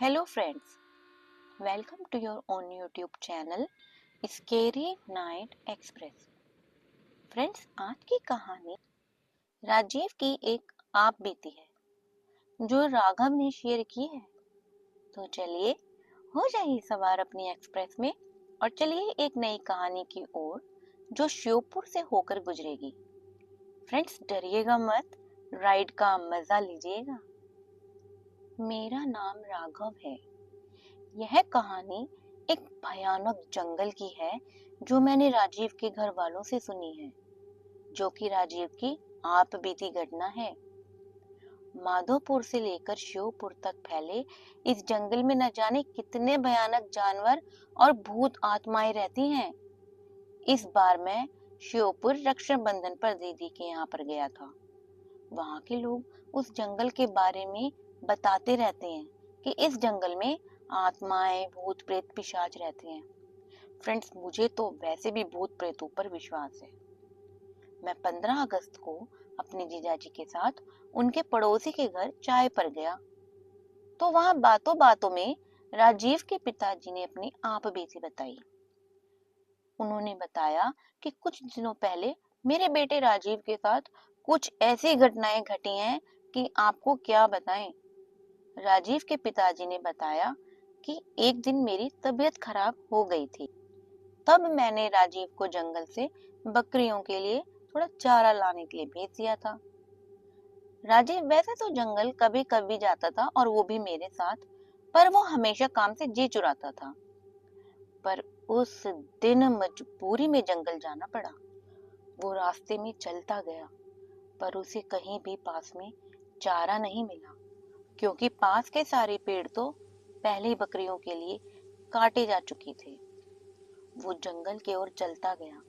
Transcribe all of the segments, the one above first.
Hello friends, welcome to your own YouTube channel Scary Night Express। Friends, आज की कहानी राजीव की एक आप बीती है जो राघव ने शेयर की है। तो चलिए हो जाइए सवार अपनी एक्सप्रेस में और चलिए एक नई कहानी की ओर जो श्योपुर से होकर गुजरेगी। फ्रेंड्स, डरिएगा मत, राइड का मजा लीजिएगा। मेरा नाम राघव है। यह कहानी एक भयानक जंगल की है जो मैंने राजीव के घर वालों से सुनी है, जो कि राजीव की आप बीती घटना है। माधोपुर से लेकर श्योपुर तक फैले इस जंगल में न जाने कितने भयानक जानवर और भूत आत्माएं रहती हैं। इस बार मैं श्योपुर रक्षाबंधन पर दीदी के यहाँ पर गया था। वहाँ के लोग उस जंगल के बारे में बताते रहते हैं कि इस जंगल में आत्माएं, भूत प्रेत, पिशाच रहते हैं। फ्रेंड्स, मुझे तो वैसे भी भूत प्रेतों पर विश्वास है। मैं 15 अगस्त को अपने जीजाजी के साथ उनके पड़ोसी के घर चाय पर गया, तो वहां बातों बातों में राजीव के पिताजी ने अपनी आप बीती बताई। उन्होंने बताया कि कुछ दिनों पहले मेरे बेटे राजीव के साथ कुछ ऐसी घटनाएं घटी हैं कि आपको क्या बताएं। राजीव के पिताजी ने बताया कि एक दिन मेरी तबीयत खराब हो गई थी। तब मैंने राजीव को जंगल से बकरियों के लिए थोड़ा चारा लाने के लिए भेज दिया था। राजीव वैसे तो जंगल कभी कभी जाता था और वो भी मेरे साथ, पर वो हमेशा काम से जी चुराता था। पर उस दिन मजबूरी में जंगल जाना पड़ा। वो रास्ते में चलता गया, पर उसे कहीं भी पास में चारा नहीं मिला, क्योंकि पास के सारे पेड़ तो पहले ही बकरियों के लिए काटे जा चुके थे। वो जंगल की ओर चलता गया,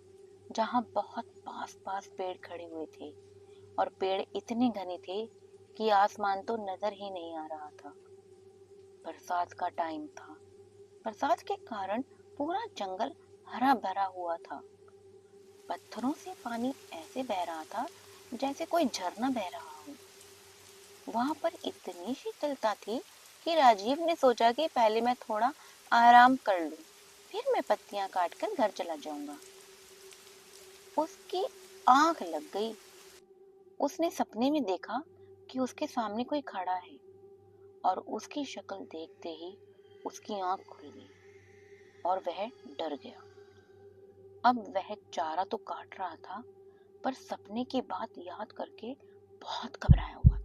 जहां बहुत पास पास पेड़ खड़े हुए थे और पेड़ इतने घने थे कि आसमान तो नजर ही नहीं आ रहा था। बरसात का टाइम था। बरसात के कारण पूरा जंगल हरा भरा हुआ था। पत्थरों से पानी ऐसे बह रहा था जैसे कोई झरना बह रहा हो। वहां पर इतनी शीतलता थी कि राजीव ने सोचा कि पहले मैं थोड़ा आराम कर लूं, फिर मैं पत्तियां काटकर घर चला जाऊंगा। उसकी आंख लग गई। उसने सपने में देखा कि उसके सामने कोई खड़ा है और उसकी शक्ल देखते ही उसकी आंख खुल गई और वह डर गया। अब वह चारा तो काट रहा था, पर सपने की बात याद करके बहुत घबराया हुआ था।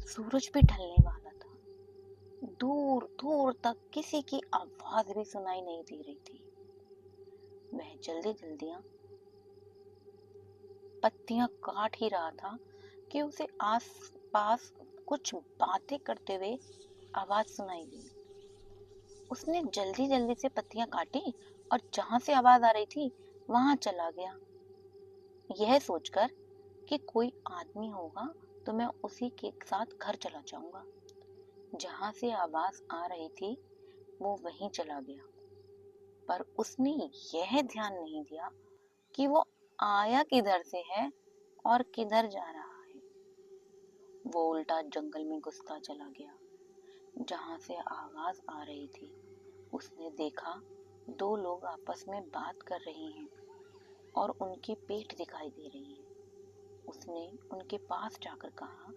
सूरज भी ढलने वाला था। दूर दूर तक किसी की आवाज भी सुनाई नहीं दे रही थी। वह जल्दी जल्दी पत्तियां काट ही रहा था कि उसे आस पास कुछ बातें करते हुए आवाज सुनाई दी। उसने जल्दी जल्दी से पत्तियां काटी और जहां से आवाज आ रही थी वहां चला गया, यह सोचकर कि कोई आदमी होगा तो मैं उसी के साथ घर चला जाऊंगा। जहां से आवाज आ रही थी वो वहीं चला गया, पर उसने यह ध्यान नहीं दिया कि वो आया किधर से है और किधर जा रहा है। वो उल्टा जंगल में घुसता चला गया। जहां से आवाज आ रही थी उसने देखा दो लोग आपस में बात कर रहे हैं और उनकी पीठ दिखाई दे रही है। उसने उनके पास जाकर कहा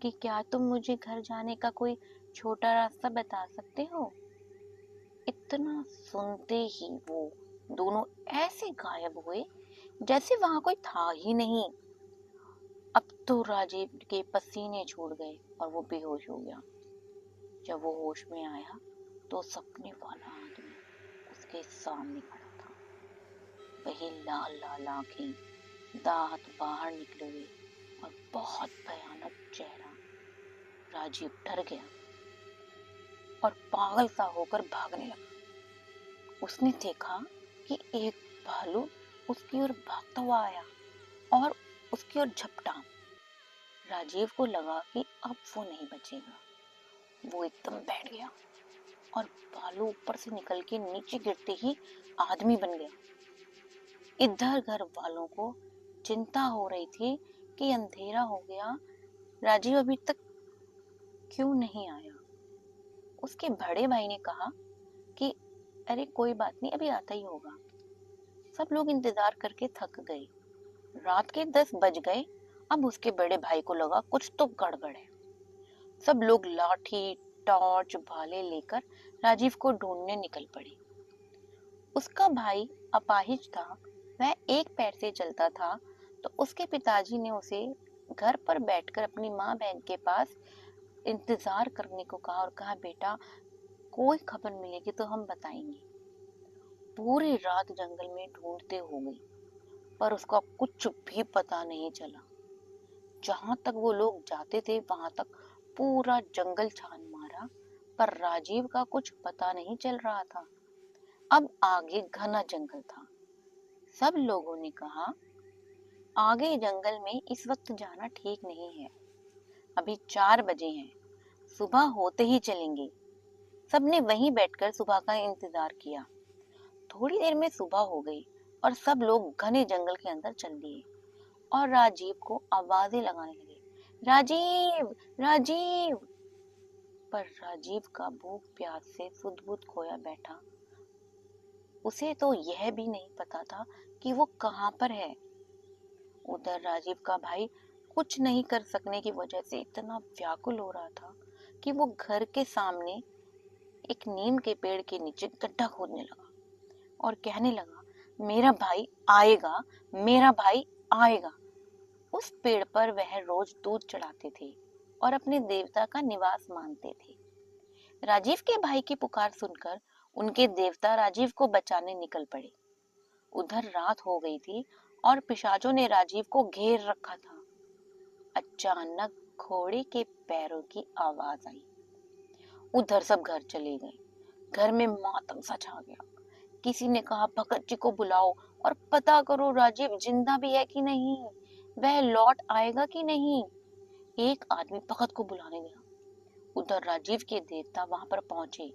कि क्या तुम मुझे घर जाने का कोई छोटा रास्ता बता सकते हो। इतना सुनते ही वो दोनों ऐसे गायब हुए जैसे वहां कोई था ही नहीं। अब तो राजीव के पसीने छूट गए और वो बेहोश हो गया। जब वो होश में आया तो सपने वाला आदमी उसके सामने खड़ा था। वही लाल लाल आंखें, दांत बाहर निकले हुए और बहुत भयानक चेहरा। राजीव डर गया और पागल सा होकर भागने लगा। उसने देखा कि एक भालू उसकी ओर भागता हुआ आया और उसकी ओर झपटा। राजीव को लगा कि अब वो नहीं बचेगा। वो एकदम बैठ गया और भालू ऊपर से निकल के नीचे गिरते ही आदमी बन गया। इधर घर वालों को चिंता हो रही थी कि अंधेरा हो गया, राजीव अभी तक क्यों नहीं आया। उसके बड़े भाई ने कहा कि अरे कोई बात नहीं, अभी आता ही होगा। सब लोग इंतजार करके थक गए। रात के 10 बज गए। अब उसके बड़े भाई को लगा कुछ तो गड़बड़ है। सब लोग लाठी, टॉर्च, भाले लेकर राजीव को ढूंढने निकल पड़े। उसका भाई अपाहिज था, वह एक पैर से चलता था, तो उसके पिताजी ने उसे घर पर बैठकर अपनी माँ बहन के पास इंतजार करने को कहा और कहा बेटा कोई खबर मिलेगी तो हम बताएंगे। पूरी रात जंगल में ढूंढते हो गई पर उसका कुछ भी पता नहीं चला। जहां तक वो लोग जाते थे वहां तक पूरा जंगल छान मारा पर राजीव का कुछ पता नहीं चल रहा था। अब आगे घना जंगल था। सब लोगों ने कहा आगे जंगल में इस वक्त जाना ठीक नहीं है, अभी 4 बजे हैं, सुबह होते ही चलेंगे। सबने वहीं बैठकर सुबह का इंतजार किया। थोड़ी देर में सुबह हो गई और सब लोग घने जंगल के अंदर चल दिए और राजीव को आवाजें लगाने लगे, राजीव राजीव। पर राजीव का भूख प्यास से सुध-बुध खोया बैठा। उसे तो यह भी नहीं पता था कि वो कहाँ पर है। उधर राजीव का भाई कुछ नहीं कर सकने की वजह से इतना व्याकुल हो रहा था कि वो घर के सामने एक नीम के पेड़ के नीचे गड्ढा खोदने लगा और कहने लगा मेरा भाई आएगा, मेरा भाई आएगा। उस पेड़ पर वह रोज दूध चढ़ाते थे और अपने देवता का निवास मानते थे। राजीव के भाई की पुकार सुनकर उनके देवता राजीव को बचाने निकल पड़े। उधर रात हो गई थी और पिशाचों ने राजीव को घेर रखा था। अचानक घोड़े के पैरों की आवाज आई। उधर सब घर चले गए। घर में मातम सा छा गया। किसी ने कहा भगत जी को बुलाओ और पता करो राजीव जिंदा भी है कि नहीं, वह लौट आएगा कि नहीं। एक आदमी भगत को बुलाने गया। उधर राजीव के देवता वहां पर पहुंचे,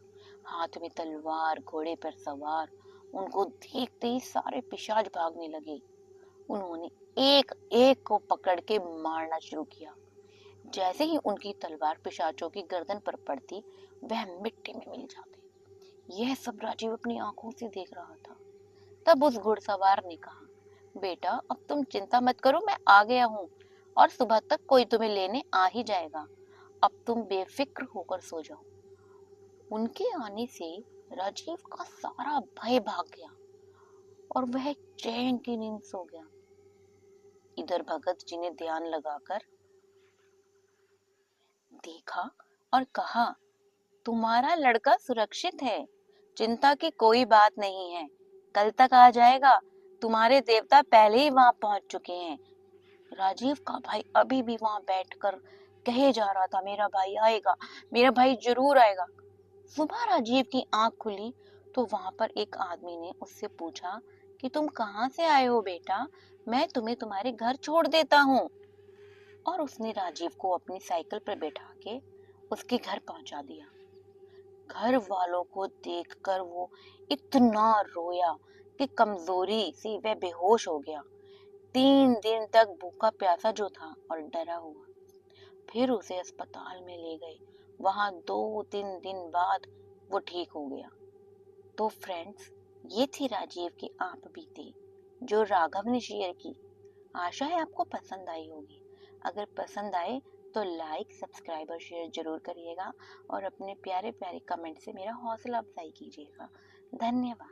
हाथ में तलवार, घोड़े पर सवार। उनको देखते ही सारे पिशाच भागने लगे। उन्होंने एक एक को पकड़ के मारना शुरू किया। जैसे ही उनकी तलवार पिशाचों की गर्दन पर पड़ती वह मिट्टी में मिल जाते। यह सब राजीव अपनी आंखों से देख रहा था। तब उस घुड़सवार ने कहा बेटा अब तुम चिंता मत करो, मैं आ गया हूँ और सुबह तक कोई तुम्हें लेने आ ही जाएगा। अब तुम बेफिक्र होकर सो जाओ। उनके आने से राजीव का सारा भय भाग गया और वह चैन की नींद सो गया। इधर भगत जी ने ध्यान लगाकर देखा और कहा तुम्हारा लड़का सुरक्षित है, चिंता की कोई बात नहीं है, कल तक आ जाएगा। तुम्हारे देवता पहले ही वहां पहुंच चुके हैं। राजीव का भाई अभी भी वहां बैठकर कहे जा रहा था मेरा भाई आएगा, मेरा भाई जरूर आएगा। सुबह राजीव की आंख खुली तो वहां पर एक आदमी ने उससे पूछा कि तुम कहाँ से आए हो बेटा, मैं तुम्हें तुम्हारे घर छोड़ देता हूँ। और उसने राजीव को अपनी साइकिल पर बैठा के उसके घर पहुंचा दिया। घर वालों को देखकर वो इतना रोया कि कमजोरी से वह बेहोश हो गया। 3 दिन तक भूखा प्यासा जो था और डरा हुआ। फिर उसे अस्पताल में ले गए। वहां 2-3 दिन बाद वो ठीक हो गया। तो फ्रेंड्स, ये थी राजीव की आप बीती जो राघव ने शेयर की। आशा है आपको पसंद आई होगी। अगर पसंद आए तो लाइक, सब्सक्राइब और शेयर जरूर करिएगा और अपने प्यारे प्यारे कमेंट से मेरा हौसला अफजाई कीजिएगा। धन्यवाद।